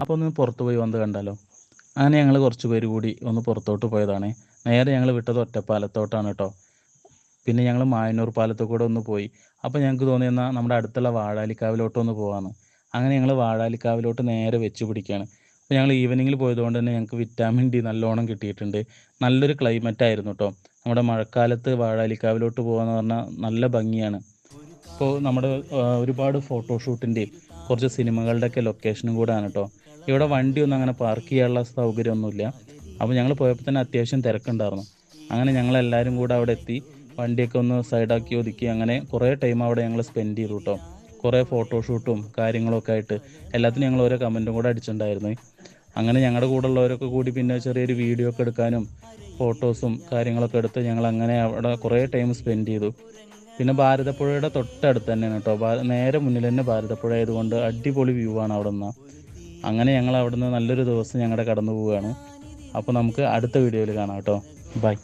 അപ്പോൾ ഒന്ന് പുറത്ത് പോയി വന്ന് കണ്ടാലോ? അങ്ങനെ ഞങ്ങൾ കുറച്ച് പേര് കൂടി ഒന്ന് പുറത്തോട്ട് പോയതാണ്. നേരെ ഞങ്ങൾ വിട്ടത് ഒറ്റപ്പാലത്തോട്ടാണ് കേട്ടോ. പിന്നെ ഞങ്ങൾ മായന്നൂർ പാലത്തിൽ കൂടെ ഒന്ന് പോയി. അപ്പോൾ ഞങ്ങൾക്ക് തോന്നി എന്നാൽ നമ്മുടെ അടുത്തുള്ള വാഴാലിക്കാവിലോട്ടൊന്ന് പോകാമെന്ന്. അങ്ങനെ ഞങ്ങൾ വാഴാലിക്കാവിലോട്ട് നേരെ വെച്ച് പിടിക്കുകയാണ്. അപ്പോൾ ഞങ്ങൾ ഈവനിങ്ങിൽ പോയതുകൊണ്ട് തന്നെ ഞങ്ങൾക്ക് വിറ്റാമിൻ ഡി നല്ലോണം കിട്ടിയിട്ടുണ്ട്. നല്ലൊരു ക്ലൈമറ്റ് ആയിരുന്നു കേട്ടോ. നമ്മുടെ മഴക്കാലത്ത് വാഴാലിക്കാവിലോട്ട് പോകാന്ന് പറഞ്ഞാൽ നല്ല ഭംഗിയാണ്. ഇപ്പോൾ നമ്മുടെ ഒരുപാട് ഫോട്ടോഷൂട്ടിൻ്റെയും കുറച്ച് സിനിമകളുടെയൊക്കെ ലൊക്കേഷനും കൂടെയാണ് കേട്ടോ. ഇവിടെ വണ്ടിയൊന്നും അങ്ങനെ പാർക്ക് ചെയ്യാനുള്ള സൗകര്യമൊന്നുമില്ല. അപ്പോൾ ഞങ്ങൾ പോയപ്പോൾ തന്നെ അത്യാവശ്യം തിരക്കുണ്ടായിരുന്നു. അങ്ങനെ ഞങ്ങളെല്ലാവരും കൂടെ അവിടെ എത്തി വണ്ടിയൊക്കെ ഒന്ന് സൈഡാക്കി ഒതുക്കി അങ്ങനെ കുറേ ടൈം അവിടെ ഞങ്ങൾ സ്പെൻഡ് ചെയ്തു കേട്ടോ. കുറേ ഫോട്ടോഷൂട്ടും കാര്യങ്ങളൊക്കെ ആയിട്ട് എല്ലാത്തിനും ഞങ്ങൾ ഓരോ കമൻറ്റും കൂടെ അടിച്ചിട്ടുണ്ടായിരുന്നു. അങ്ങനെ ഞങ്ങളുടെ കൂടെ ഉള്ളവരൊക്കെ കൂടി പിന്നെ ചെറിയൊരു വീഡിയോ ഒക്കെ എടുക്കാനും ഫോട്ടോസും കാര്യങ്ങളൊക്കെ എടുത്ത് ഞങ്ങൾ അങ്ങനെ അവിടെ കുറേ ടൈം സ്പെൻഡ് ചെയ്തു. പിന്നെ ഭാരതപ്പുഴയുടെ തൊട്ടടുത്ത് തന്നെയാണ് കേട്ടോ. നേരെ മുന്നിൽ തന്നെ ഭാരതപ്പുഴ ആയതുകൊണ്ട് അടിപൊളി വ്യൂ ആണ് അവിടെ നിന്ന്. അങ്ങനെ ഞങ്ങൾ അവിടുന്ന് നല്ലൊരു ദിവസം ഞങ്ങളുടെ കടന്നു പോവുകയാണ്. അപ്പോൾ നമുക്ക് അടുത്ത വീഡിയോയിൽ കാണാം കേട്ടോ. ബൈ.